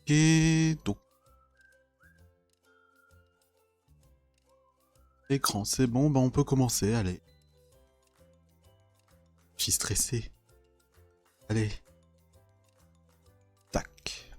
donc écran, c'est bon, bah on peut commencer, allez. Je suis stressé. Allez. Tac.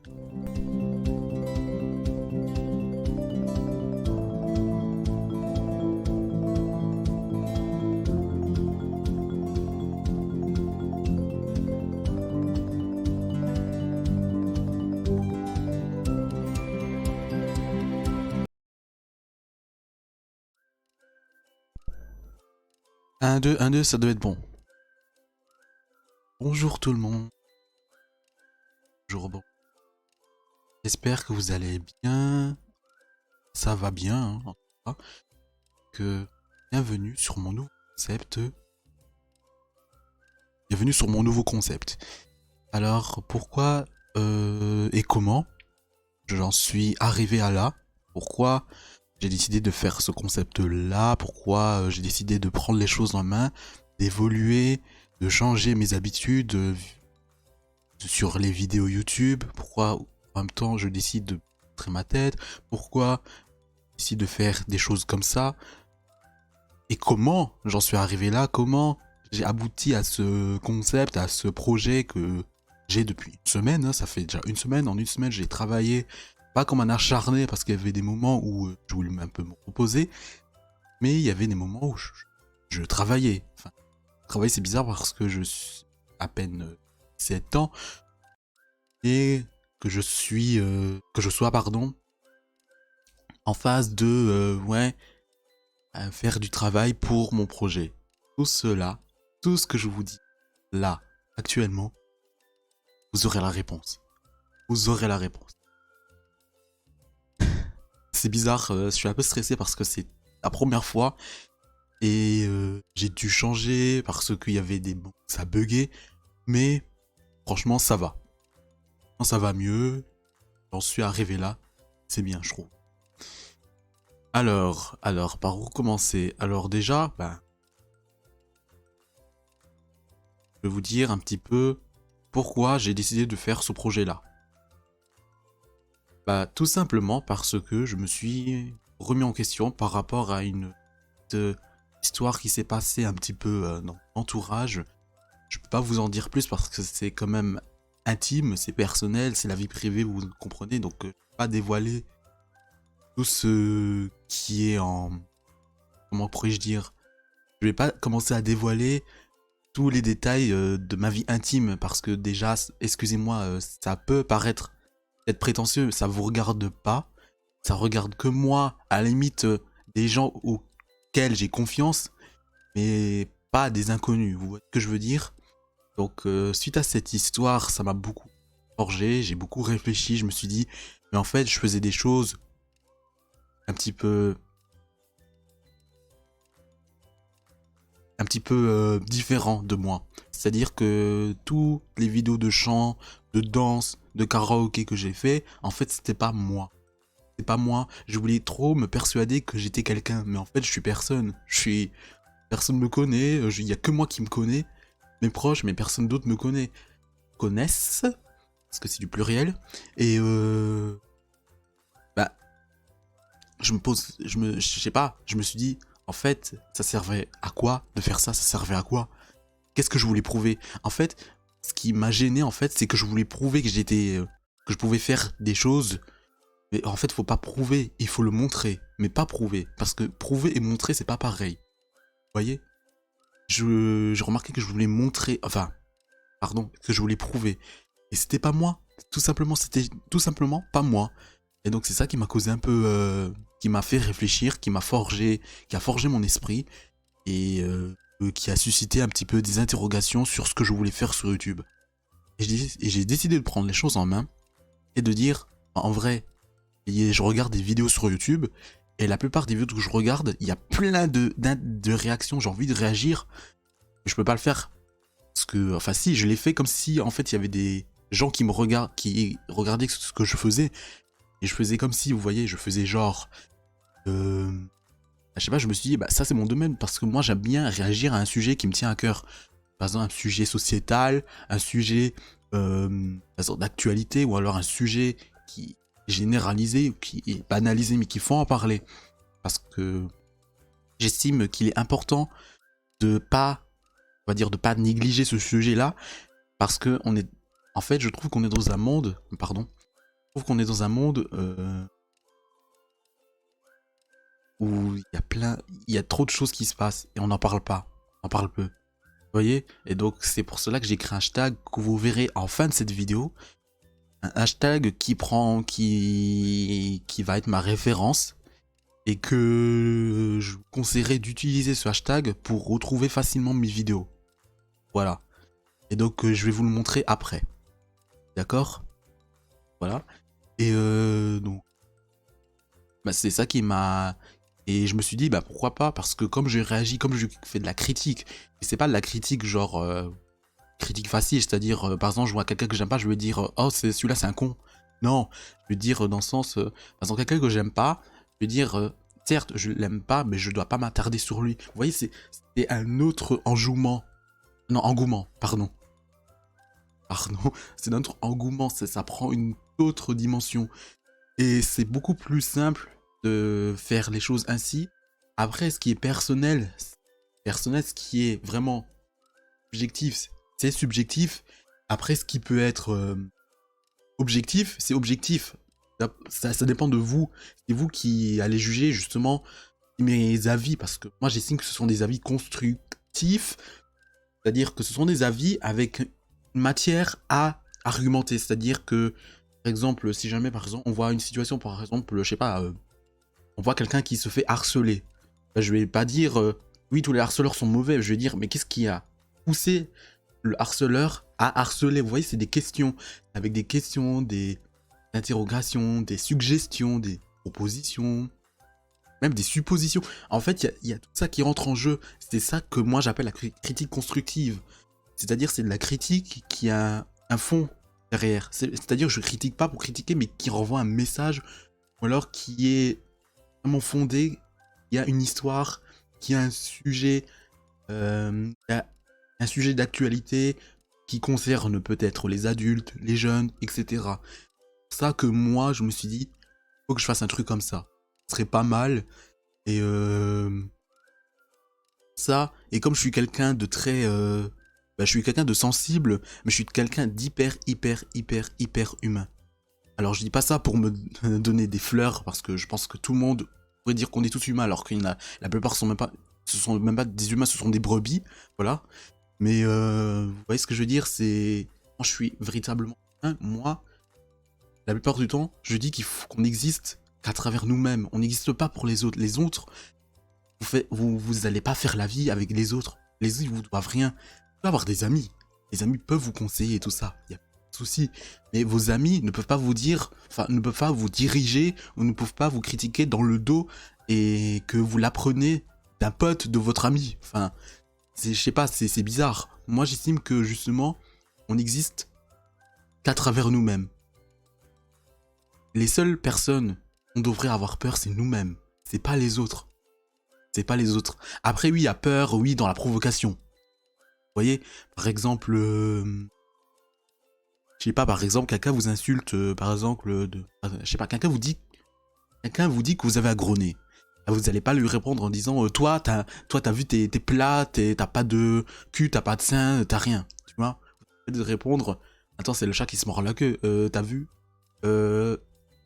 Un, deux, ça doit être bon. Bonjour tout le monde. Bonjour, bon. J'espère que vous allez bien. Ça va bien, hein, en tout cas. Bienvenue sur mon nouveau concept. Bienvenue sur mon nouveau concept. Alors, pourquoi et comment j'en suis arrivé à là? Pourquoi j'ai décidé de faire ce concept-là? Pourquoi j'ai décidé de prendre les choses en main, d'évoluer, de changer mes habitudes sur les vidéos YouTube? Pourquoi en même temps je décide de montrer ma tête? Pourquoi je décide de faire des choses comme ça? Et comment j'en suis arrivé là? Comment j'ai abouti à ce concept, à ce projet que j'ai depuis une semaine, hein? Ça fait déjà une semaine. En une semaine, j'ai travaillé pas comme un acharné parce qu'il y avait des moments où je voulais un peu me reposer, mais il y avait des moments où je travaillais. Enfin, travailler c'est bizarre parce que je suis à peine 7 ans et que je sois pardon en phase de faire du travail pour mon projet. Tout cela, tout ce que je vous dis là actuellement, vous aurez la réponse. Vous aurez la réponse. C'est bizarre, je suis un peu stressé parce que c'est la première fois et j'ai dû changer parce qu'il y avait des moments où ça buguait, mais franchement ça va. Quand ça va mieux, j'en suis arrivé là, c'est bien je trouve. Alors, par où commencer? Alors déjà, je vais vous dire un petit peu pourquoi j'ai décidé de faire ce projet-là. Tout simplement parce que je me suis remis en question par rapport à une histoire qui s'est passée un petit peu dans l'entourage. Je peux pas vous en dire plus parce que c'est quand même intime, c'est personnel, c'est la vie privée, vous comprenez, donc je peux pas dévoiler tout ce qui est en... Comment pourrais-je dire? Je vais pas commencer à dévoiler tous les détails de ma vie intime parce que déjà, excusez-moi, ça peut paraître être prétentieux, ça vous regarde pas, ça regarde que moi, à la limite des gens auxquels j'ai confiance, mais pas des inconnus, vous voyez ce que je veux dire? Donc suite à cette histoire, ça m'a beaucoup forgé, j'ai beaucoup réfléchi, je me suis dit, mais en fait je faisais des choses un petit peu différent de moi. C'est-à-dire que toutes les vidéos de chant, de danse, de karaoké que j'ai fait, en fait, c'était pas moi. C'est pas moi. Je voulais trop me persuader que j'étais quelqu'un, mais en fait, je suis personne. Personne me connaît. Il y a que moi qui me connais. Mes proches, mais personne d'autre me connaissent, parce que c'est du pluriel. Et je sais pas. Je me suis dit, en fait, ça servait à quoi de faire ça? Ça servait à quoi? Qu'est-ce que je voulais prouver? En fait, ce qui m'a gêné, en fait, c'est que je voulais prouver que que je pouvais faire des choses. Mais en fait, faut pas prouver, il faut le montrer, mais pas prouver. Parce que prouver et montrer, c'est pas pareil. Vous voyez? J'ai remarqué que je voulais montrer, enfin, pardon, que je voulais prouver. Et c'était pas moi. C'était tout simplement pas moi. Et donc c'est ça qui m'a causé un peu, qui m'a fait réfléchir, qui a forgé mon esprit. Et qui a suscité un petit peu des interrogations sur ce que je voulais faire sur YouTube. Et j'ai décidé de prendre les choses en main et de dire, en vrai, je regarde des vidéos sur YouTube et la plupart des vidéos que je regarde, il y a plein de réactions, j'ai envie de réagir, mais je peux pas le faire. Parce que, enfin si, je l'ai fait comme si en fait il y avait des gens qui regardaient ce que je faisais. Et je faisais comme si, vous voyez, je faisais genre... je sais pas, je me suis dit, ça c'est mon domaine parce que moi j'aime bien réagir à un sujet qui me tient à cœur. Par exemple, un sujet sociétal, un sujet d'actualité ou alors un sujet qui est généralisé, qui est banalisé, mais qu'il faut en parler. Parce que j'estime qu'il est important de pas, on va dire, de pas négliger ce sujet-là, parce que on est, en fait, je trouve qu'on est dans un monde, pardon, je trouve qu'on est dans un monde où il y a trop de choses qui se passent et on n'en parle pas, on en parle peu. Vous voyez? Et donc c'est pour cela que j'ai créé un hashtag que vous verrez en fin de cette vidéo. Un hashtag qui va être ma référence et que je vous conseillerais d'utiliser ce hashtag pour retrouver facilement mes vidéos. Voilà. Et donc je vais vous le montrer après. D'accord? Voilà. Et donc bah, c'est ça qui m'a... Et je me suis dit, bah pourquoi pas? Parce que comme je réagis, comme je fais de la critique, et c'est pas de la critique genre critique facile, c'est-à-dire par exemple je vois quelqu'un que j'aime pas, je vais dire oh celui-là c'est un con. Non, je vais dire dans le sens par exemple quelqu'un que j'aime pas, je vais dire certes je l'aime pas mais je dois pas m'attarder sur lui. Vous voyez c'est un autre engouement. Non, engouement, pardon. Pardon, c'est notre engouement, ça prend une autre dimension et c'est beaucoup plus simple de faire les choses ainsi. Après ce qui est personnel, ce qui est vraiment objectif, c'est subjectif. Après, ce qui peut être objectif, c'est objectif. Ça dépend de vous. C'est vous qui allez juger justement mes avis, parce que moi j'estime que ce sont des avis constructifs, c'est-à-dire que ce sont des avis avec une matière à argumenter. C'est-à-dire que, par exemple, si jamais par exemple on voit une situation, par exemple, je sais pas, on voit quelqu'un qui se fait harceler, ben, je vais pas dire oui tous les harceleurs sont mauvais, je vais dire mais qu'est-ce qui a poussé le harceleur à harceler? Vous voyez, c'est des questions, avec des questions, des interrogations, des suggestions, des propositions, même des suppositions. En fait, il y a tout ça qui rentre en jeu. C'est ça que moi j'appelle la critique constructive. C'est-à-dire, c'est de la critique qui a un fond derrière. C'est-à-dire, je critique pas pour critiquer, mais qui renvoie un message, ou alors qui est vraiment fondé, il y a une histoire, qui a un sujet, il y a un sujet d'actualité qui concerne peut-être les adultes, les jeunes, etc. C'est ça que moi, je me suis dit, faut que je fasse un truc comme ça. Ce serait pas mal. Et ça, et comme je suis quelqu'un de très... je suis quelqu'un de sensible, mais je suis quelqu'un d'hyper, hyper humain. Alors je dis pas ça pour me donner des fleurs, parce que je pense que tout le monde pourrait dire qu'on est tous humains, alors qu'il y en a, la plupart sont même pas, ce sont même pas des humains, ce sont des brebis, voilà. Mais vous voyez ce que je veux dire, c'est... Moi je suis véritablement humain, moi, la plupart du temps, je dis qu'on existe qu'à travers nous-mêmes, on n'existe pas pour les autres. Les autres, vous allez pas faire la vie avec les autres. Les autres, ils vous doivent rien. Vous pouvez avoir des amis. Les amis peuvent vous conseiller et tout ça. Il y a pas de souci. Mais vos amis ne peuvent pas vous dire, enfin, ne peuvent pas vous diriger ou ne peuvent pas vous critiquer dans le dos et que vous l'apprenez d'un pote de votre ami. Enfin, je sais pas, c'est bizarre. Moi, j'estime que justement, on existe qu'à travers nous-mêmes. Les seules personnes qu'on devrait avoir peur, c'est nous-mêmes. C'est pas les autres. C'est pas les autres. Après, oui, il y a peur, oui, dans la provocation. Vous voyez, par exemple, je sais pas, par exemple, quelqu'un vous insulte, par exemple, je sais pas, quelqu'un vous dit que vous avez un gros nez. Vous allez pas lui répondre en disant, toi, t'as vu tes plats, t'as pas de cul, t'as pas de sein, t'as rien. Tu vois? Vous allez répondre, attends, c'est le chat qui se mord la queue, t'as vu?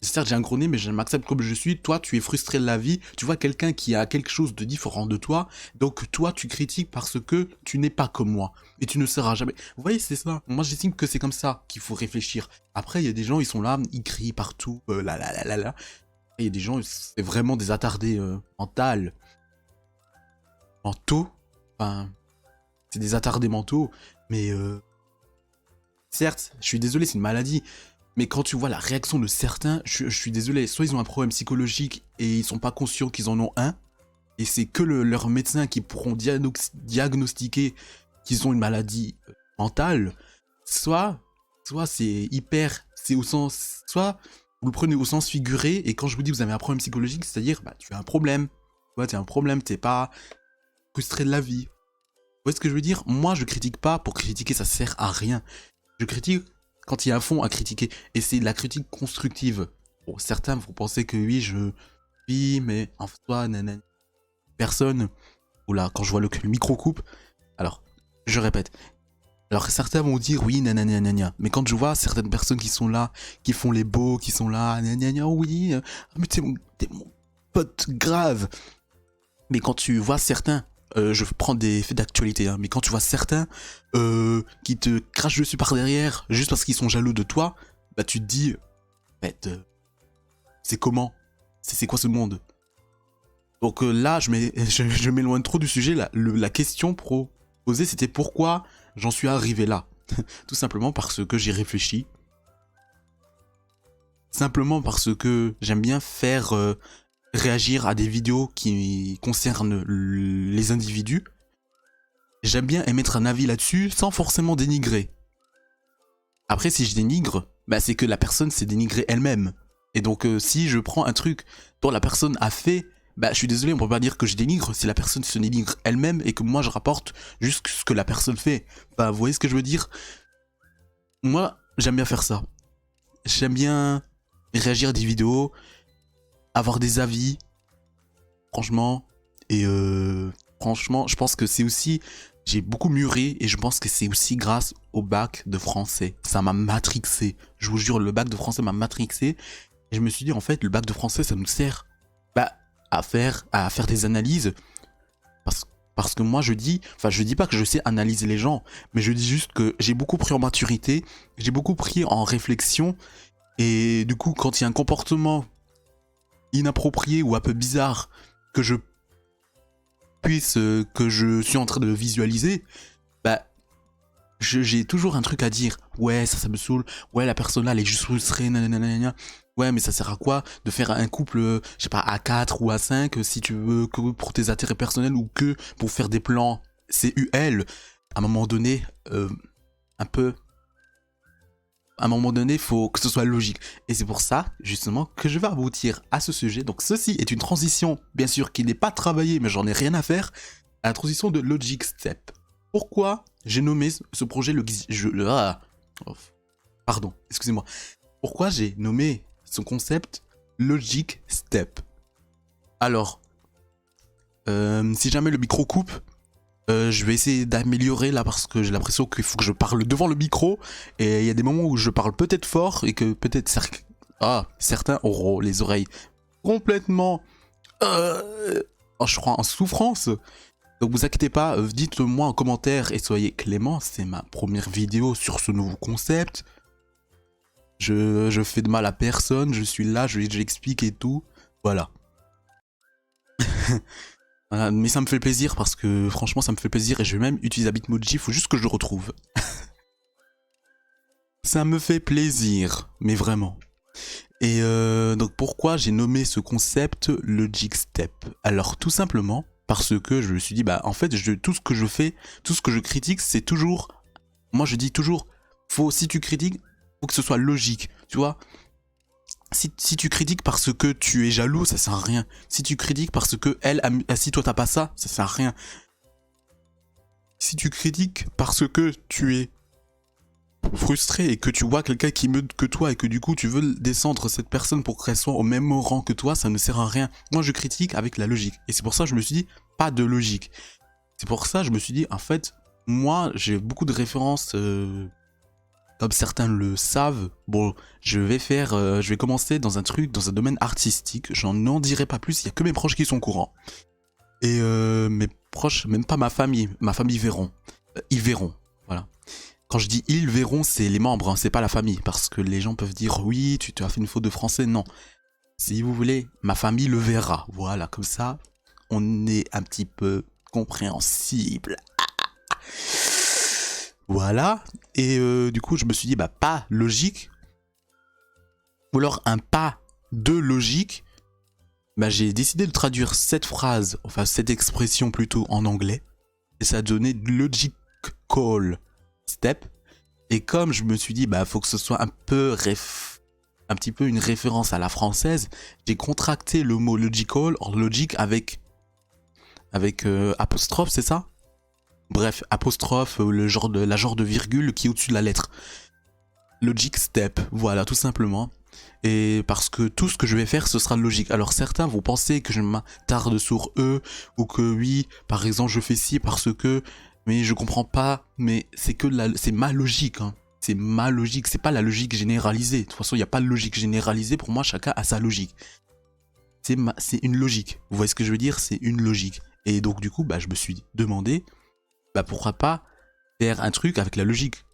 Certes, j'ai un gros nez, mais je m'accepte comme je suis. Toi, tu es frustré de la vie. Tu vois quelqu'un qui a quelque chose de différent de toi. Donc, toi, tu critiques parce que tu n'es pas comme moi. Et tu ne seras jamais. Vous voyez, c'est ça. Moi, j'estime que c'est comme ça qu'il faut réfléchir. Après, il y a des gens, ils sont là, ils crient partout. Et il y a des gens, c'est vraiment des attardés mentaux. Enfin, c'est des attardés mentaux. Mais, certes, je suis désolé, c'est une maladie. Mais quand tu vois la réaction de certains, je suis désolé, soit ils ont un problème psychologique et ils sont pas conscients qu'ils en ont un, et c'est que leur médecin qui pourront diagnostiquer qu'ils ont une maladie mentale, soit c'est c'est au sens, soit vous le prenez au sens figuré, et quand je vous dis que vous avez un problème psychologique, c'est-à-dire, bah, tu as un problème, tu as un problème, t'es pas frustré de la vie. Vous voyez ce que je veux dire? Moi, je critique pas pour critiquer, ça sert à rien. Je critique quand il y a un fond à critiquer. Et c'est de la critique constructive. Bon, certains vont penser que oui, mais en soi, nanana. Personne, ou là, quand je vois que le micro coupe, alors, je répète. Alors certains vont dire oui, nanana, mais quand je vois certaines personnes qui sont là, qui font les beaux, qui sont là, nanana, oui, mais t'es mon pote grave. Mais quand tu vois certains, je prends des faits d'actualité, hein, mais quand tu vois certains qui te crachent dessus par derrière, juste parce qu'ils sont jaloux de toi, bah tu te dis, en fait, c'est comment? C'est quoi ce monde? Donc là, je m'éloigne trop du sujet. La question posée, c'était pourquoi j'en suis arrivé là. Tout simplement parce que j'ai réfléchi. Simplement parce que j'aime bien faire réagir à des vidéos qui concernent les individus. J'aime bien émettre un avis là-dessus sans forcément dénigrer. Après, si je dénigre, bah, c'est que la personne s'est dénigrée elle-même. Et donc, si je prends un truc dont la personne a fait, bah, je suis désolé, on peut pas dire que je dénigre si la personne se dénigre elle-même et que moi je rapporte juste ce que la personne fait. Bah, vous voyez ce que je veux dire? Moi, j'aime bien faire ça. J'aime bien réagir à des vidéos, avoir des avis, franchement. Et franchement, je pense que c'est aussi... J'ai beaucoup mûri et je pense que c'est aussi grâce au bac de français. Ça m'a matrixé. Je vous jure, le bac de français m'a matrixé. Et je me suis dit, en fait, le bac de français, ça nous sert à faire des analyses. Parce que moi, je dis pas que je sais analyser les gens, mais je dis juste que j'ai beaucoup pris en maturité, j'ai beaucoup pris en réflexion. Et du coup, quand il y a un comportement inapproprié ou un peu bizarre que je suis en train de visualiser, bah, j'ai toujours un truc à dire. Ouais, ça me saoule. Ouais, la personne là, elle est juste frustrée, nanana. Ouais, mais ça sert à quoi de faire un couple, je sais pas, à 4 ou à 5 si tu veux que pour tes intérêts personnels ou que pour faire des plans CUL. À un moment donné, un peu... À un moment donné, il faut que ce soit logique. Et c'est pour ça, justement, que je vais aboutir à ce sujet. Donc ceci est une transition, bien sûr, qui n'est pas travaillée, mais j'en ai rien à faire, à la transition de Logic Step. Pourquoi j'ai nommé ce projet pardon, excusez-moi. Pourquoi j'ai nommé ce concept Logic Step? Alors, si jamais le micro coupe, je vais essayer d'améliorer là parce que j'ai l'impression qu'il faut que je parle devant le micro et il y a des moments où je parle peut-être fort et que peut-être certains auront les oreilles complètement je crois en souffrance. Donc vous inquiétez pas, dites-moi en commentaire et soyez clément, c'est ma première vidéo sur ce nouveau concept. Je fais de mal à personne, je suis là, j'explique et tout, voilà. Mais ça me fait plaisir parce que franchement ça me fait plaisir et je vais même utiliser Bitmoji, faut juste que je le retrouve. Ça me fait plaisir, mais vraiment. Et donc pourquoi j'ai nommé ce concept Logic Step? Alors tout simplement parce que je me suis dit, bah en fait tout ce que je fais, tout ce que je critique, c'est toujours... Moi je dis toujours, si tu critiques, faut que ce soit logique, tu vois. Si tu critiques parce que tu es jaloux, ça sert à rien. Si tu critiques parce que si toi t'as pas ça, ça sert à rien. Si tu critiques parce que tu es frustré et que tu vois quelqu'un qui meut que toi et que du coup tu veux descendre cette personne pour qu'elle soit au même rang que toi, ça ne sert à rien. Moi je critique avec la logique. Et c'est pour ça que je me suis dit, pas de logique. C'est pour ça que je me suis dit, en fait, moi j'ai beaucoup de références... Comme certains le savent, bon, je vais commencer dans un domaine artistique. N'en dirai pas plus, il y a que mes proches qui sont au courant. Et mes proches, même pas ma famille verront. Ils verront, voilà. Quand je dis ils verront, c'est les membres, hein, c'est pas la famille. Parce que les gens peuvent dire, oui, tu as fait une faute de français, non. Si vous voulez, ma famille le verra. Voilà, comme ça, on est un petit peu compréhensible. Voilà, et du coup je me suis dit bah pas logique, ou alors un pas de logique, bah j'ai décidé de traduire cette phrase, enfin cette expression plutôt en anglais, et ça a donné logical step, et comme je me suis dit bah faut que ce soit un petit peu une référence à la française, j'ai contracté le mot logical en logique avec apostrophe, c'est ça? Bref, apostrophe, la genre de virgule qui est au-dessus de la lettre. Logic step, voilà, tout simplement. Et parce que tout ce que je vais faire, ce sera logique. Alors certains vont penser que je m'attarde sur eux, ou que oui, par exemple, je fais ci parce que, mais je comprends pas, mais c'est ma logique, hein. C'est ma logique, c'est pas la logique généralisée. De toute façon, il n'y a pas de logique généralisée, pour moi, chacun a sa logique. C'est une logique, vous voyez ce que je veux dire? C'est une logique. Et donc du coup, bah, je me suis demandé, bah, pourquoi pas faire un truc avec la logique,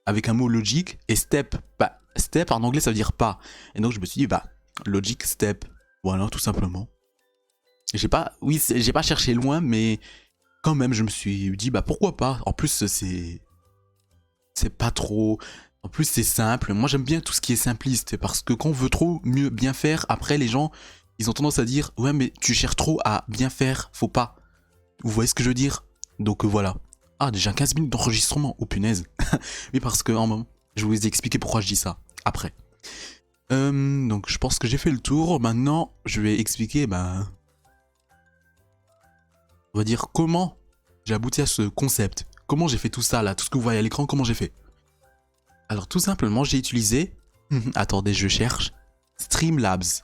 avec un mot logique, et step, bah, step en anglais ça veut dire pas. Et donc je me suis dit, bah, logic step, voilà, tout simplement. J'ai pas, oui, j'ai pas cherché loin, mais quand même je me suis dit, bah, pourquoi pas. En plus c'est pas trop, en plus c'est simple. Moi j'aime bien tout ce qui est simpliste, parce que quand on veut trop mieux bien faire, après les gens, ils ont tendance à dire, ouais mais tu cherches trop à bien faire, faut pas. Vous voyez ce que je veux dire? Donc voilà. Ah, déjà 15 minutes d'enregistrement, oh punaise. Oui, parce que en moment, je vais vous expliquer pourquoi je dis ça, après. Donc je pense que j'ai fait le tour. Maintenant, je vais expliquer, ben, on va dire comment j'ai abouti à ce concept. Comment j'ai fait tout ça là, tout ce que vous voyez à l'écran, comment j'ai fait. Alors tout simplement, j'ai utilisé, attendez, je cherche, Streamlabs.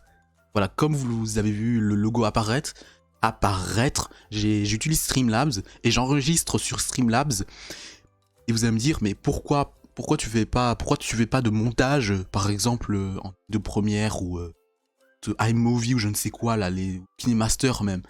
Voilà, comme vous avez vu le logo apparaître, j'utilise Streamlabs et j'enregistre sur Streamlabs. Et vous allez me dire, mais pourquoi tu fais pas de montage, par exemple de Premiere ou de iMovie ou je ne sais quoi là, les KineMaster même.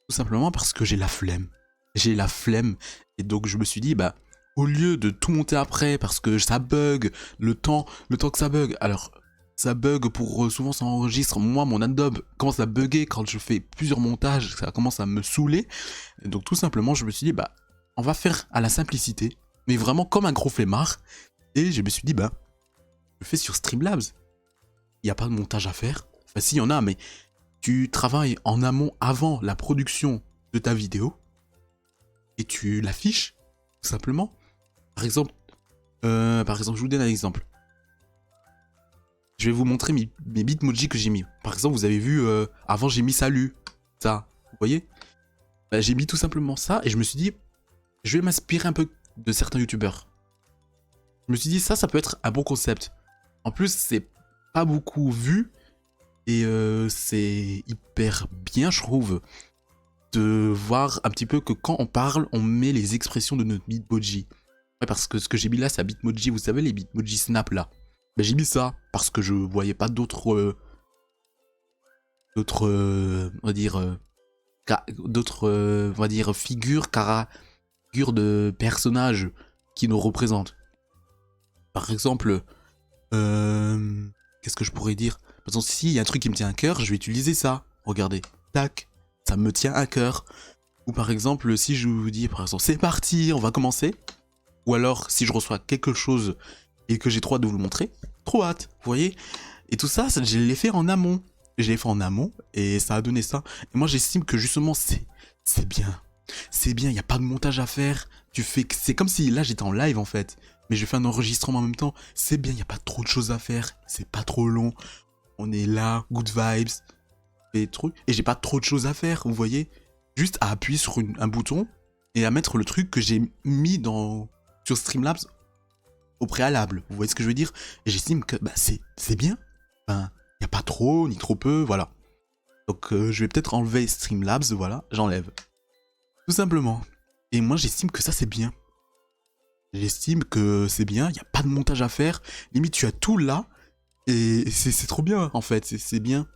Tout simplement parce que j'ai la flemme. J'ai la flemme et donc je me suis dit, bah, au lieu de tout monter après parce que ça bug, le temps que ça bug. Alors ça bug pour souvent ça enregistre. Moi, mon Adobe commence à bugger quand je fais plusieurs montages, ça commence à me saouler. Et donc tout simplement, je me suis dit, bah, on va faire à la simplicité, mais vraiment comme un gros flemmard. Et je me suis dit, bah, je fais sur Streamlabs. Il n'y a pas de montage à faire. Enfin, si, il y en a, mais tu travailles en amont avant la production de ta vidéo et tu l'affiches, tout simplement. Par exemple, je vous donne un exemple. Je vais vous montrer mes bitmojis que j'ai mis. Par exemple, vous avez vu, avant j'ai mis salut, ça, vous voyez? Bah, j'ai mis tout simplement ça et je me suis dit, je vais m'inspirer un peu de certains youtubeurs. Je me suis dit, ça peut être un bon concept. En plus, c'est pas beaucoup vu et c'est hyper bien, je trouve, de voir un petit peu que quand on parle, on met les expressions de notre bitmoji. Ouais, parce que ce que j'ai mis là, c'est un bitmoji, vous savez, les bitmoji snap là. Ben, j'ai mis ça parce que je voyais pas d'autres, on va dire, on va dire, figures de personnages qui nous représentent. Par exemple, qu'est-ce que je pourrais dire? Par exemple, s'il y a un truc qui me tient à cœur, je vais utiliser ça. Regardez, tac, ça me tient à cœur. Ou par exemple, si je vous dis, par exemple, c'est parti, on va commencer. Ou alors, si je reçois quelque chose et que j'ai trop hâte de vous le montrer, trop hâte, vous voyez? Et tout ça, je l'ai fait en amont. Je l'ai fait en amont et ça a donné ça. Et moi, j'estime que justement, c'est bien. C'est bien, il n'y a pas de montage à faire. C'est comme si là, j'étais en live en fait. Mais je fais un enregistrement en même temps. C'est bien, il n'y a pas trop de choses à faire. C'est pas trop long. On est là, good vibes. Et j'ai pas trop de choses à faire, vous voyez? Juste à appuyer sur un bouton et à mettre le truc que j'ai mis sur Streamlabs au préalable. Vous voyez ce que je veux dire? Et j'estime que bah, c'est bien. Enfin, il n'y a pas trop, ni trop peu, voilà. Donc je vais peut-être enlever Streamlabs, voilà, j'enlève. Tout simplement. Et moi j'estime que ça c'est bien. J'estime que c'est bien, il n'y a pas de montage à faire. Limite tu as tout là. Et c'est trop bien en fait, c'est bien.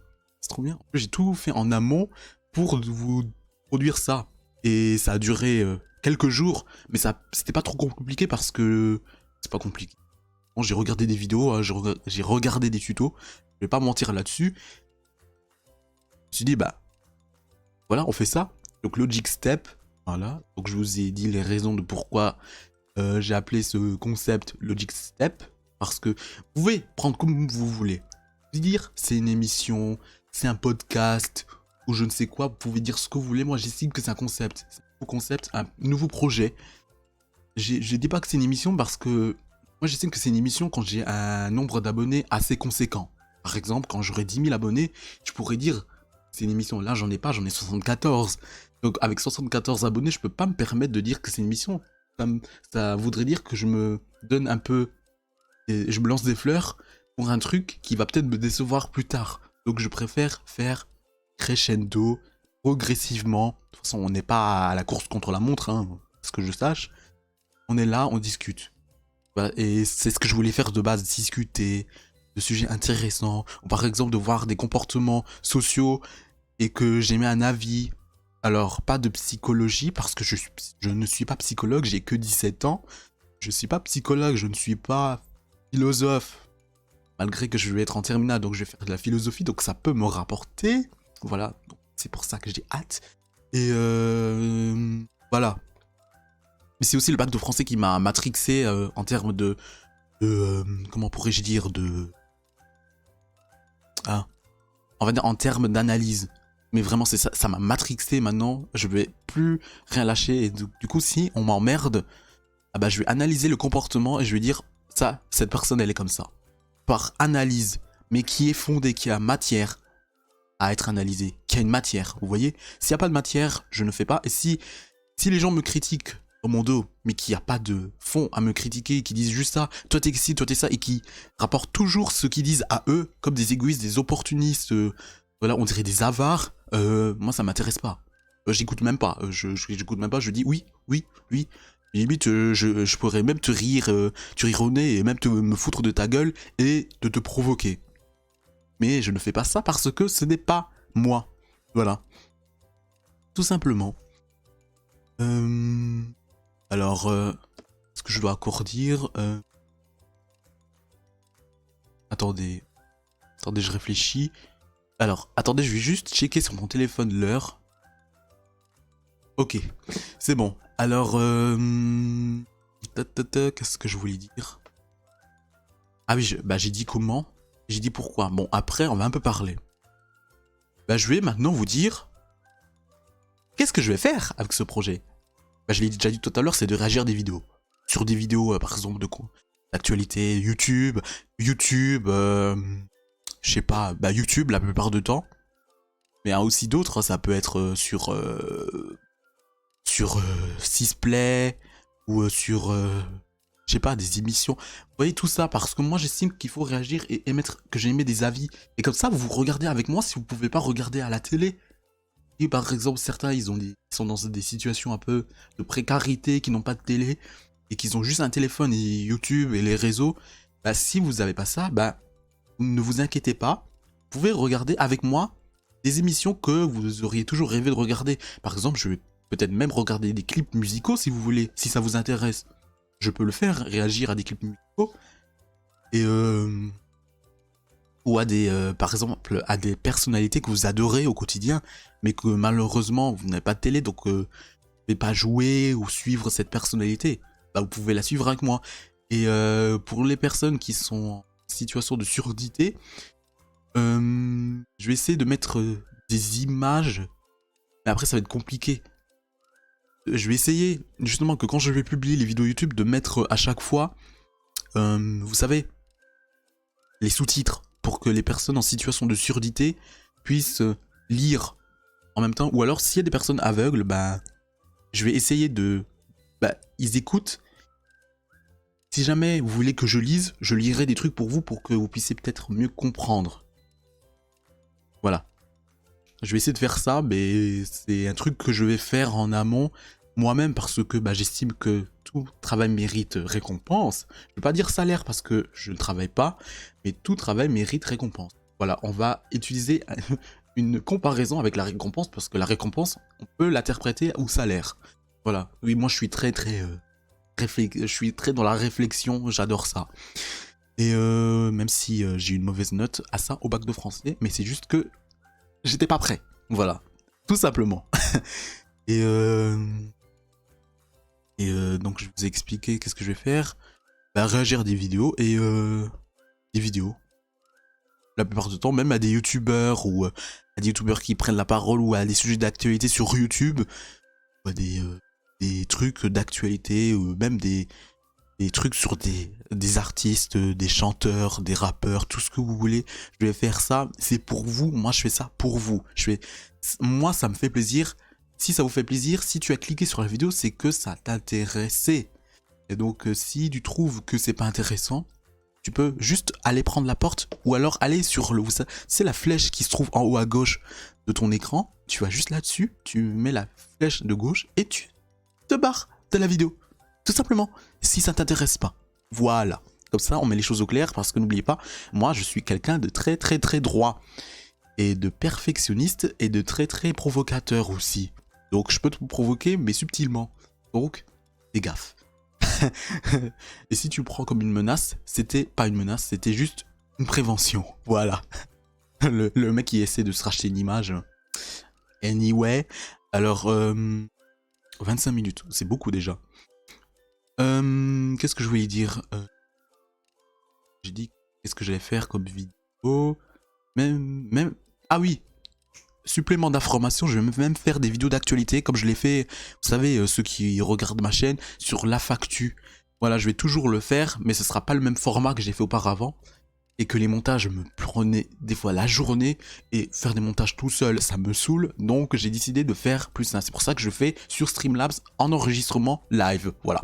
C'est trop bien. J'ai tout fait en amont pour vous produire ça. Et ça a duré quelques jours. Mais c'était pas trop compliqué parce que c'est pas compliqué. Bon, j'ai regardé des vidéos, hein, j'ai regardé des tutos. Je vais pas mentir là-dessus. Je me suis dit, bah, voilà, on fait ça. Donc, Logic Step, voilà. Donc, je vous ai dit les raisons de pourquoi j'ai appelé ce concept Logic Step. Parce que vous pouvez prendre comme vous voulez. Dire, c'est une émission, c'est un podcast, ou je ne sais quoi. Vous pouvez dire ce que vous voulez. Moi, j'estime que c'est un concept. C'est un nouveau concept, un nouveau projet. Je dis pas que c'est une émission parce que moi, j'estime que c'est une émission quand j'ai un nombre d'abonnés assez conséquent. Par exemple, quand j'aurai 10 000 abonnés, je pourrais dire c'est une émission. Là, j'en ai pas, j'en ai 74. Donc, avec 74 abonnés, je peux pas me permettre de dire que c'est une émission. Ça voudrait dire que je me donne un peu je me lance des fleurs pour un truc qui va peut-être me décevoir plus tard. Donc je préfère faire crescendo, progressivement. De toute façon, on n'est pas à la course contre la montre, hein, ce que je sache. On est là, on discute. Voilà, et c'est ce que je voulais faire de base, discuter de sujets intéressants. Ou par exemple, de voir des comportements sociaux et que j'émets un avis. Alors, pas de psychologie, parce que je ne suis pas psychologue, j'ai que 17 ans. Je ne suis pas psychologue, je ne suis pas philosophe. Malgré que je vais être en terminale, donc je vais faire de la philosophie, donc ça peut me rapporter. Voilà, c'est pour ça que j'ai hâte. Et voilà. Mais c'est aussi le bac de français qui m'a matrixé en termes de comment pourrais-je dire, on va dire en termes d'analyse. Mais vraiment, c'est ça, ça m'a matrixé maintenant. Je vais plus rien lâcher. Et du coup, si on m'emmerde, ah bah, je vais analyser le comportement et je vais dire, ça, cette personne, elle est comme ça. Par analyse, mais qui est fondée, qui a matière à être analysée, qui a une matière, vous voyez. S'il n'y a pas de matière, je ne fais pas. Et si les gens me critiquent dans mon dos, mais qu'il n'y a pas de fond à me critiquer, qui disent juste ça, toi t'es ci, toi t'es ça, et qui rapportent toujours ce qu'ils disent à eux, comme des égoïstes, des opportunistes, voilà, on dirait des avares, moi ça m'intéresse pas. J'écoute même pas, j'écoute même pas, je dis oui, oui, oui. Limite, je pourrais même te rire au nez et même me foutre de ta gueule et de te provoquer. Mais je ne fais pas ça parce que ce n'est pas moi. Voilà. Tout simplement. Alors, ce que je dois encore dire... Attendez, je réfléchis. Alors, attendez, je vais juste checker sur mon téléphone l'heure. Ok, c'est bon. Alors, qu'est-ce que je voulais dire? Ah oui, j'ai dit comment? J'ai dit pourquoi. Bon, après, on va un peu parler. Je vais maintenant vous dire... Qu'est-ce que je vais faire avec ce projet? Je l'ai déjà dit tout à l'heure, c'est de réagir à des vidéos. Sur des vidéos, par exemple, d'actualité, YouTube, je sais pas, YouTube la plupart du temps. Mais aussi d'autres, ça peut être sur Sisplay ou sur, je sais pas, des émissions. Vous voyez tout ça, parce que moi j'estime qu'il faut réagir et émettre, que j'émets des avis. Et comme ça, vous regardez avec moi si vous pouvez pas regarder à la télé. Et par exemple, certains, ils sont dans des situations un peu de précarité, qui n'ont pas de télé, et qui ont juste un téléphone et YouTube et les réseaux. Si vous n'avez pas ça, ne vous inquiétez pas. Vous pouvez regarder avec moi des émissions que vous auriez toujours rêvé de regarder. Par exemple, je vais peut-être même regarder des clips musicaux si vous voulez, si ça vous intéresse. Je peux le faire, réagir à des clips musicaux. Et ou à par exemple, à des personnalités que vous adorez au quotidien, mais que malheureusement, vous n'avez pas de télé, donc vous ne pouvez pas jouer ou suivre cette personnalité. Vous pouvez la suivre avec moi. Et pour les personnes qui sont en situation de surdité, je vais essayer de mettre des images, mais après ça va être compliqué. Je vais essayer, justement, que quand je vais publier les vidéos YouTube, de mettre à chaque fois, vous savez, les sous-titres, pour que les personnes en situation de surdité puissent lire en même temps. Ou alors, s'il y a des personnes aveugles, je vais essayer de... ils écoutent. Si jamais vous voulez que je lise, je lirai des trucs pour vous, pour que vous puissiez peut-être mieux comprendre. Voilà. Je vais essayer de faire ça, mais c'est un truc que je vais faire en amont moi-même, parce que j'estime que tout travail mérite récompense. Je ne vais pas dire salaire parce que je ne travaille pas, mais tout travail mérite récompense. Voilà, on va utiliser une comparaison avec la récompense, parce que la récompense, on peut l'interpréter au salaire. Voilà, oui, moi je suis très dans la réflexion, j'adore ça. Et même si j'ai une mauvaise note à ça au bac de français, mais c'est juste que j'étais pas prêt. Voilà, tout simplement. Et donc je vous ai expliqué qu'est-ce que je vais faire. Réagir à des vidéos et des vidéos. La plupart du temps, même à des youtubeurs ou à des youtubeurs qui prennent la parole ou à des sujets d'actualité sur YouTube, ou à des trucs d'actualité ou même des trucs sur des artistes, des chanteurs, des rappeurs, tout ce que vous voulez. Je vais faire ça, c'est pour vous. Moi, je fais ça pour vous. Moi, ça me fait plaisir. Si ça vous fait plaisir, si tu as cliqué sur la vidéo, c'est que ça t'intéressait. Et donc, si tu trouves que c'est pas intéressant, Tu peux juste aller prendre la porte ou alors aller sur le... C'est la flèche qui se trouve en haut à gauche de ton écran. Tu vas juste là-dessus, tu mets la flèche de gauche et tu te barres de la vidéo. Tout simplement, si ça t'intéresse pas. Voilà. Comme ça, on met les choses au clair parce que n'oubliez pas, moi je suis quelqu'un de très très très droit. Et de perfectionniste et de très très provocateur aussi. Donc je peux te provoquer mais subtilement. Donc, fais gaffe. Et si tu le prends comme une menace, c'était pas une menace, c'était juste une prévention. Voilà. Le mec qui essaie de se racheter une image. Anyway, alors 25 minutes, c'est beaucoup déjà. Qu'est-ce que je voulais dire J'ai dit qu'est-ce que j'allais faire comme vidéo. Même... Ah oui, supplément d'information, je vais même faire des vidéos d'actualité comme je l'ai fait, vous savez, ceux qui regardent ma chaîne, sur la factu. Voilà, je vais toujours le faire, mais ce sera pas le même format que j'ai fait auparavant. Et que les montages me prenaient des fois la journée, et faire des montages tout seul, ça me saoule. Donc j'ai décidé de faire plus. C'est pour ça que je fais sur Streamlabs en enregistrement live, voilà.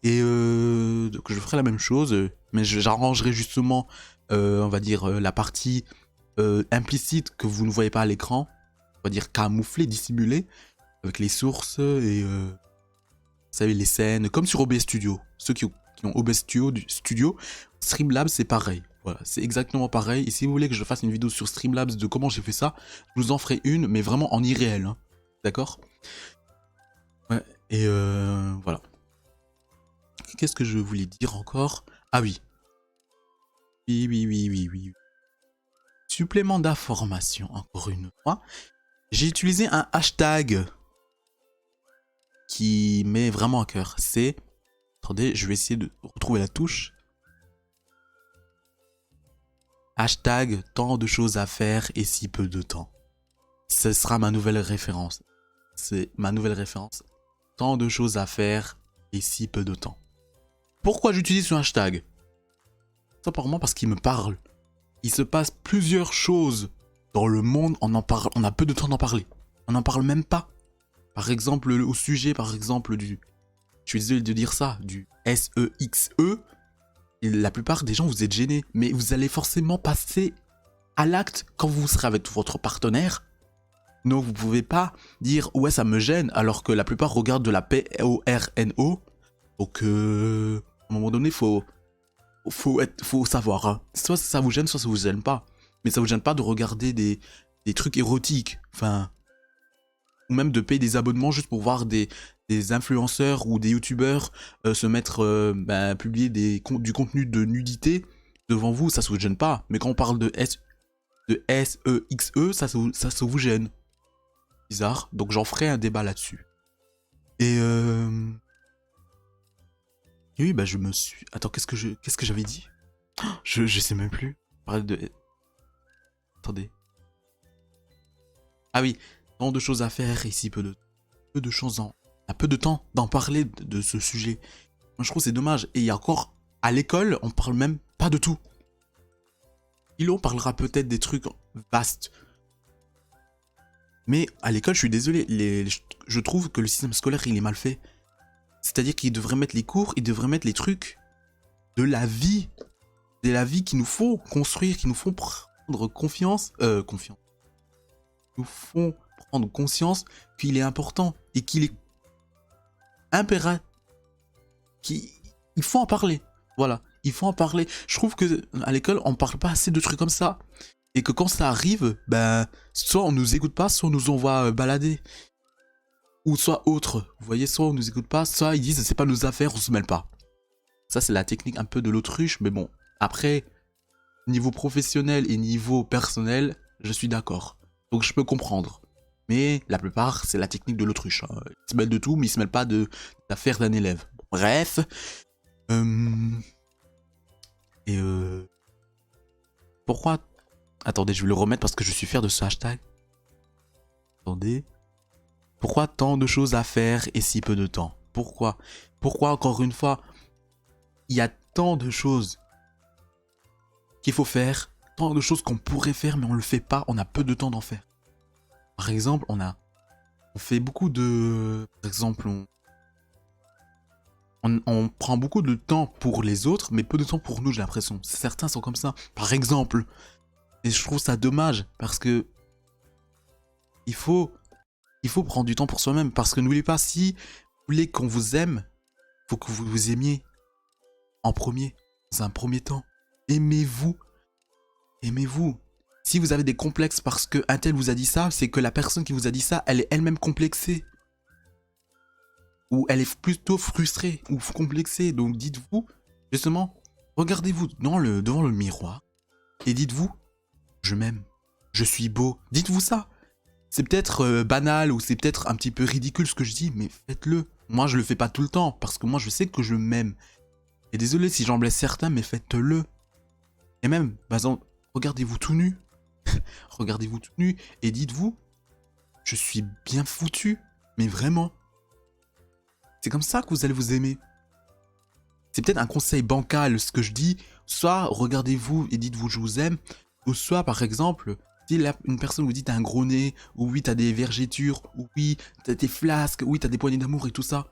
Et donc je ferai la même chose, mais j'arrangerai justement, on va dire, la partie implicite que vous ne voyez pas à l'écran, on va dire camouflé, dissimulé, avec les sources et vous savez, les scènes, comme sur OBS Studio. Ceux qui ont OBS Studio, Streamlabs c'est pareil. Voilà, c'est exactement pareil. Et si vous voulez que je fasse une vidéo sur Streamlabs de comment j'ai fait ça, je vous en ferai une, mais vraiment en irréel. Hein. D'accord? Ouais, et voilà. Qu'est-ce que je voulais dire encore? Ah oui. Oui. Supplément d'information, encore une fois. J'ai utilisé un hashtag qui met vraiment à cœur. C'est... Attendez, je vais essayer de retrouver la touche. Hashtag tant de choses à faire et si peu de temps. Ce sera ma nouvelle référence. C'est ma nouvelle référence. Tant de choses à faire et si peu de temps. Pourquoi j'utilise ce hashtag? Simplement parce qu'il me parle. Il se passe plusieurs choses dans le monde, on a peu de temps d'en parler. On n'en parle même pas. Par exemple, au sujet, par exemple, du... Je suis désolé de dire ça, du SEXE. La plupart des gens, vous êtes gênés. Mais vous allez forcément passer à l'acte quand vous serez avec votre partenaire. Donc vous pouvez pas dire « Ouais, ça me gêne », alors que la plupart regardent de la PORNO. Donc, à un moment donné, faut savoir. Hein. Soit ça vous gêne, soit ça vous gêne pas. Mais ça vous gêne pas de regarder des trucs érotiques. Enfin... Ou même de payer des abonnements juste pour voir des influenceurs ou des youtubeurs se mettre, publier du contenu de nudité devant vous, ça se vous gêne pas. Mais quand on parle de SEXE, ça se vous gêne. Bizarre. Donc j'en ferai un débat là-dessus. Et oui, bah je me suis... Attends, qu'est-ce que j'avais dit? Je sais même plus. Parler de... Attendez. Ah oui, tant de choses à faire ici, peu de choses à peu de temps d'en parler de ce sujet. Moi, je trouve c'est dommage. Et il y a encore, à l'école, on parle même pas de tout. On parlera peut-être des trucs vastes. Mais à l'école, je suis désolé, je trouve que le système scolaire, il est mal fait. C'est-à-dire qu'il devrait mettre les cours, il devrait mettre les trucs de la vie. De la vie qu'il nous faut construire, qui nous font prendre confiance. Nous font prendre conscience qu'il est important et qu'il est impératif. Il faut en parler. Voilà, il faut en parler. Je trouve que à l'école, on parle pas assez de trucs comme ça. Et que quand ça arrive, ben, soit on nous écoute pas, soit on nous envoie balader. Ou soit autre. Vous voyez, soit on nous écoute pas, soit ils disent c'est pas nos affaires, on se mêle pas. Ça, c'est la technique un peu de l'autruche, mais bon. Après, niveau professionnel et niveau personnel, je suis d'accord. Donc je peux comprendre. Mais la plupart, c'est la technique de l'autruche. Hein. Ils se mêlent de tout, mais ils se mêlent pas de l'affaire d'un élève. Bref. Pourquoi... Attendez, je vais le remettre parce que je suis fier de ce hashtag. Attendez. Pourquoi tant de choses à faire et si peu de temps? Pourquoi encore une fois, il y a tant de choses qu'il faut faire, tant de choses qu'on pourrait faire, mais on le fait pas, on a peu de temps d'en faire. Par exemple, on fait beaucoup de... Par exemple, On prend beaucoup de temps pour les autres, mais peu de temps pour nous, j'ai l'impression. Certains sont comme ça. Par exemple, et je trouve ça dommage, parce que il faut prendre du temps pour soi-même. Parce que n'oubliez pas, si vous voulez qu'on vous aime, faut que vous vous aimiez en premier, dans un premier temps. Aimez-vous. Aimez-vous. Si vous avez des complexes parce qu'un tel vous a dit ça, c'est que la personne qui vous a dit ça, elle est elle-même complexée. Ou elle est plutôt frustrée ou complexée. Donc dites-vous, justement, regardez-vous devant le miroir et dites-vous, je m'aime, je suis beau. Dites-vous ça. C'est peut-être banal ou c'est peut-être un petit peu ridicule ce que je dis, mais faites-le. Moi, je le fais pas tout le temps parce que moi, je sais que je m'aime. Et désolé si j'en blesse certains, mais faites-le. Et même, par exemple, regardez-vous tout nu. Regardez-vous tout nu et dites-vous, je suis bien foutu, mais vraiment. C'est comme ça que vous allez vous aimer. C'est peut-être un conseil bancal ce que je dis. Soit regardez-vous et dites-vous je vous aime. Ou soit par exemple, si une personne vous dit t'as un gros nez, ou oui t'as des vergetures, ou oui t'as des flasques, ou oui t'as des poignées d'amour et tout ça.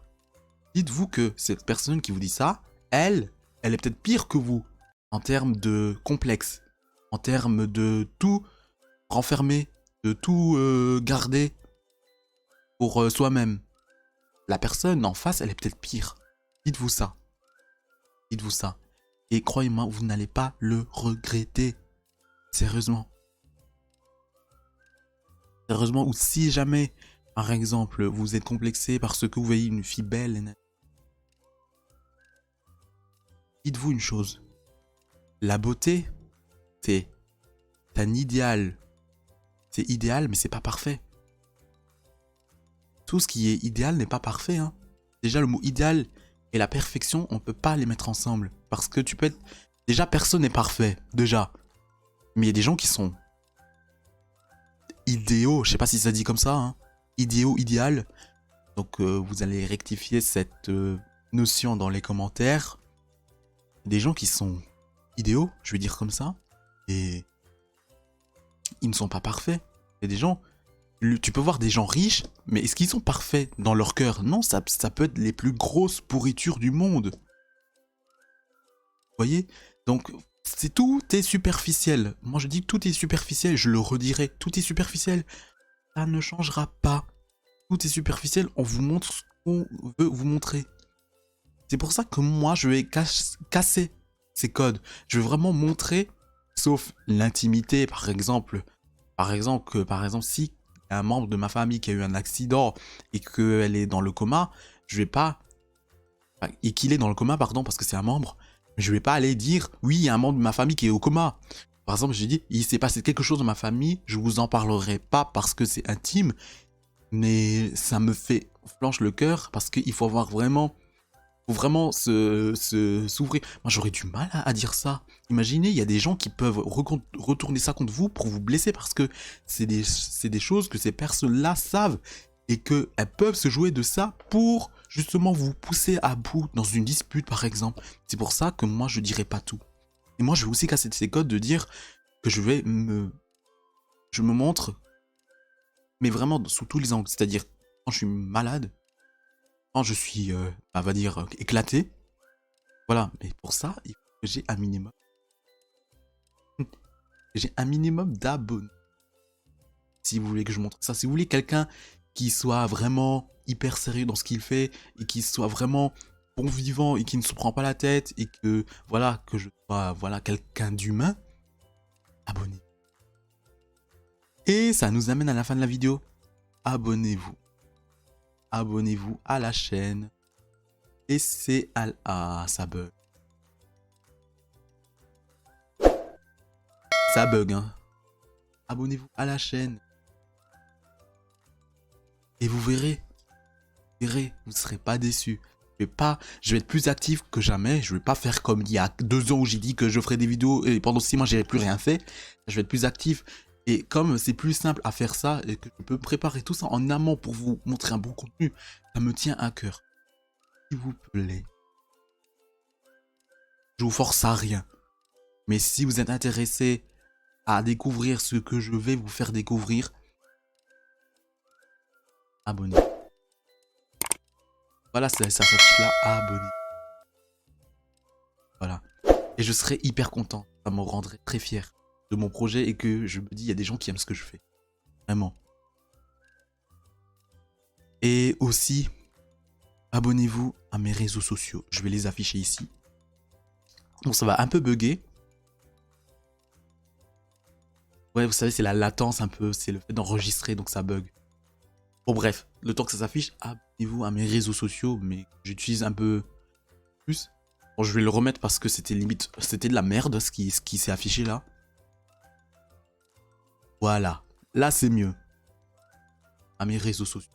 Dites-vous que cette personne qui vous dit ça, elle est peut-être pire que vous. En termes de complexe. En termes de tout renfermer. De tout garder pour soi-même. La personne en face, elle est peut-être pire. Dites-vous ça. Dites-vous ça. Et croyez-moi, vous n'allez pas le regretter. Sérieusement. Sérieusement, ou si jamais, par exemple, vous êtes complexé parce que vous voyez une fille belle, dites-vous une chose. La beauté, c'est un idéal. C'est idéal, mais c'est pas parfait. Tout ce qui est idéal n'est pas parfait. Hein. Déjà, le mot idéal et la perfection, on peut pas les mettre ensemble. Parce que tu peux être... Déjà, personne n'est parfait. Déjà. Mais il y a des gens qui sont idéaux. Je sais pas si ça dit comme ça. Hein. Idéaux, idéal. Donc, vous allez rectifier cette notion dans les commentaires. Des gens qui sont idéaux, je vais dire comme ça. Et ils ne sont pas parfaits. Il y a des gens... Tu peux voir des gens riches, mais est-ce qu'ils sont parfaits dans leur cœur? Non, ça peut être les plus grosses pourritures du monde. Vous voyez? Donc, tout est superficiel. Moi, je dis que tout est superficiel, je le redirai. Tout est superficiel. Ça ne changera pas. Tout est superficiel, on vous montre ce qu'on veut vous montrer. C'est pour ça que moi, je vais casser ces codes. Je vais vraiment montrer, sauf l'intimité, par exemple, si un membre de ma famille qui a eu un accident et qu'elle est dans le coma, je vais pas... Et qu'il est dans le coma, pardon, parce que c'est un membre, je vais pas aller dire, oui, il y a un membre de ma famille qui est au coma. Par exemple, je dis, il s'est passé quelque chose dans ma famille, je vous en parlerai pas parce que c'est intime, mais ça me fait flanche le cœur parce qu'il faut avoir vraiment... Faut vraiment s'ouvrir. Moi, j'aurais du mal à dire ça. Imaginez, il y a des gens qui peuvent retourner ça contre vous pour vous blesser parce que c'est des choses que ces personnes-là savent et qu'elles peuvent se jouer de ça pour justement vous pousser à bout dans une dispute, par exemple. C'est pour ça que moi, je dirais pas tout. Et moi, je vais aussi casser ces codes de dire que je me montre, mais vraiment sous tous les angles. C'est-à-dire, quand je suis malade, quand je suis, on va dire, éclaté, voilà. Mais pour ça, il faut que j'ai un minimum. J'ai un minimum d'abonnés. Si vous voulez que je montre ça. Si vous voulez quelqu'un qui soit vraiment hyper sérieux dans ce qu'il fait et qui soit vraiment bon vivant et qui ne se prend pas la tête et que, voilà, que je sois, voilà, quelqu'un d'humain, abonnez. Et ça nous amène à la fin de la vidéo. Abonnez-vous. Abonnez-vous à la chaîne. Et c'est ah, ça bug. Ça bug, hein. Abonnez-vous à la chaîne. Et vous verrez. Vous ne serez pas déçus. Je vais être plus actif que jamais. Je vais pas faire comme il y a 2 ans où j'ai dit que je ferais des vidéos et pendant 6 mois j'avais plus rien fait. Je vais être plus actif. Et comme c'est plus simple à faire ça et que je peux préparer tout ça en amont pour vous montrer un bon contenu, ça me tient à cœur. S'il vous plaît. Je vous force à rien. Mais si vous êtes intéressé à découvrir ce que je vais vous faire découvrir, abonnez. Voilà, ça s'affiche là, abonnez. Voilà. Et je serais hyper content. Ça me rendrait très fier de mon projet et que je me dis, il y a des gens qui aiment ce que je fais. Vraiment. Et aussi, abonnez-vous à mes réseaux sociaux. Je vais les afficher ici. Bon, ça va un peu bugger. Ouais, vous savez, c'est la latence un peu. C'est le fait d'enregistrer, donc ça bug. Bon, bref, le temps que ça s'affiche, abonnez-vous à mes réseaux sociaux, mais j'utilise un peu plus. Bon, je vais le remettre parce que c'était limite, c'était de la merde ce qui s'est affiché là. Voilà, là c'est mieux. À mes réseaux sociaux,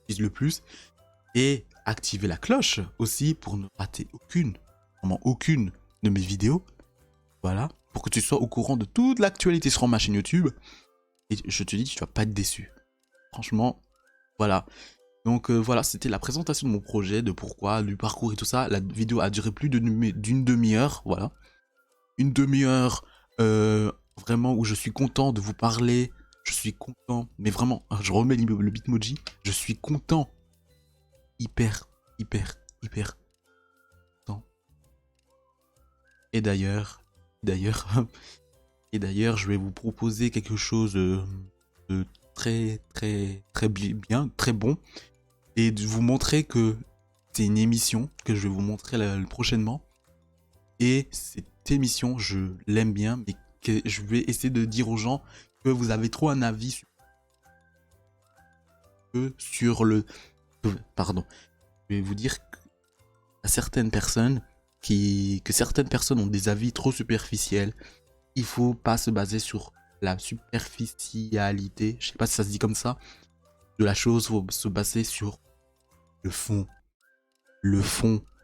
j'utilise le plus. Et activez la cloche aussi pour ne rater aucune, vraiment aucune de mes vidéos. Voilà, pour que tu sois au courant de toute l'actualité sur ma chaîne YouTube. Et je te dis, tu vas pas être déçu. Franchement, voilà. Donc voilà, c'était la présentation de mon projet, de pourquoi, du parcours et tout ça. La vidéo a duré plus d'une demi-heure, voilà. Une demi-heure vraiment où je suis content de vous parler. Je suis content, mais vraiment, je remets le Bitmoji. Je suis content. Hyper content. Et d'ailleurs, je vais vous proposer quelque chose de très bien, très bon. Et de vous montrer que c'est une émission que je vais vous montrer prochainement. Et cette émission, je l'aime bien, mais que je vais essayer de dire aux gens que vous avez trop un avis sur le... Pardon. Je vais vous dire à certaines personnes que certaines personnes ont des avis trop superficiels. Il faut pas se baser sur la superficialité, je sais pas si ça se dit comme ça, de la chose. Il faut se baser sur le fond,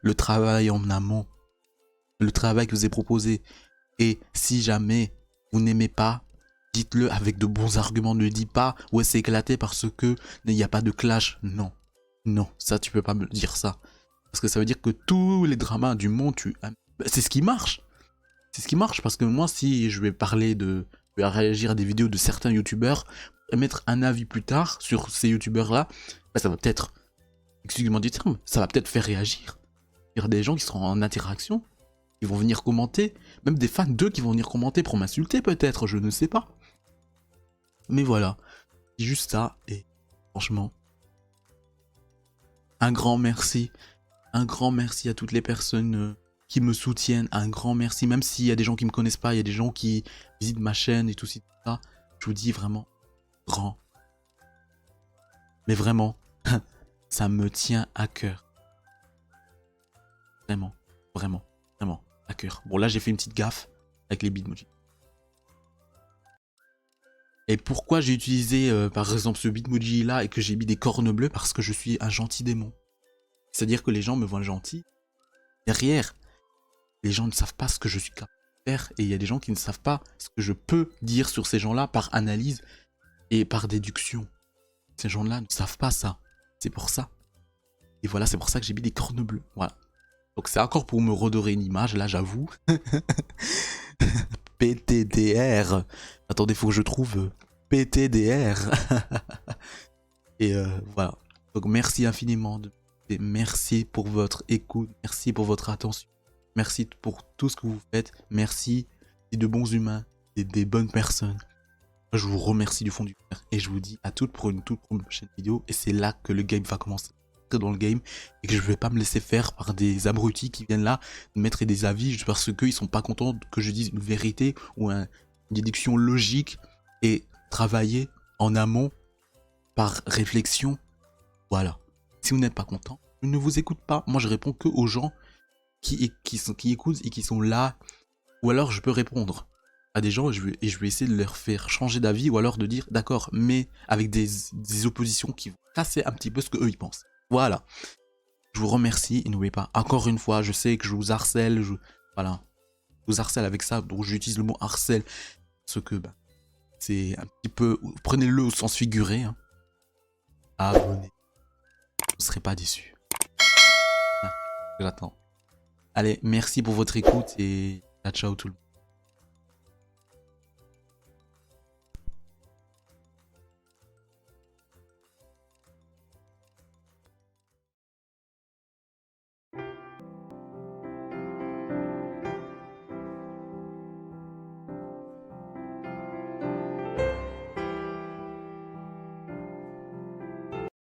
le travail en amont, le travail que je vous ai proposé. Et si jamais vous n'aimez pas, dites-le avec de bons arguments. Ne dites pas ouais c'est éclaté parce que il n'y a pas de clash. Non, non, ça tu peux pas me dire ça, parce que ça veut dire que tous les dramas du monde, c'est ce qui marche. C'est ce qui marche, parce que moi si je vais je vais réagir à des vidéos de certains youtubeurs, mettre un avis plus tard sur ces youtubeurs là, bah, ça va peut-être, excusez-moi du terme, ça va peut-être faire réagir. Il y aura des gens qui seront en interaction, qui vont venir commenter, même des fans d'eux qui vont venir commenter pour m'insulter peut-être, je ne sais pas. Mais voilà, c'est juste ça, et franchement, un grand merci à toutes les personnes qui me soutiennent, un grand merci, même s'il y a des gens qui me connaissent pas, il y a des gens qui visitent ma chaîne et tout ça, je vous dis vraiment grand. Mais vraiment, ça me tient à cœur. Vraiment, à cœur. Bon là j'ai fait une petite gaffe avec les Bitmoji. Et pourquoi j'ai utilisé par exemple ce Bitmoji là et que j'ai mis des cornes bleues? Parce que je suis un gentil démon. C'est-à-dire que les gens me voient gentil. Derrière, les gens ne savent pas ce que je suis capable de faire. Et il y a des gens qui ne savent pas ce que je peux dire sur ces gens-là par analyse et par déduction. Ces gens-là ne savent pas ça. C'est pour ça. Et voilà, c'est pour ça que j'ai mis des cornes bleues. Voilà. Donc c'est encore pour me redorer une image, là j'avoue. PTDR. Attendez, faut que je trouve PTDR. Et voilà. Donc merci infiniment. Merci pour votre écoute. Merci pour votre attention. Merci pour tout ce que vous faites. Merci de bons humains et des bonnes personnes. Je vous remercie du fond du cœur. Et je vous dis à toutes pour une toute prochaine vidéo. Et c'est là que le game va commencer. Dans le game, et que je vais pas me laisser faire par des abrutis qui viennent là mettre des avis juste parce qu'ils sont pas contents que je dise une vérité ou une déduction logique, et travailler en amont par réflexion. Voilà. Si vous n'êtes pas content, je ne vous écoute pas. Moi je réponds que aux gens qui écoutent et qui sont là, ou alors je peux répondre à des gens et je vais essayer de leur faire changer d'avis, ou alors de dire d'accord, mais avec des oppositions qui vont casser un petit peu ce que eux ils pensent. Voilà. Je vous remercie et n'oubliez pas, encore une fois, je sais que je vous harcèle, voilà. Je vous harcèle avec ça, donc j'utilise le mot harcèle, parce que c'est un petit peu, prenez-le au sens figuré. Hein. Abonnez. Vous ne serez pas déçus. J'attends. Allez, merci pour votre écoute et ciao tout le monde.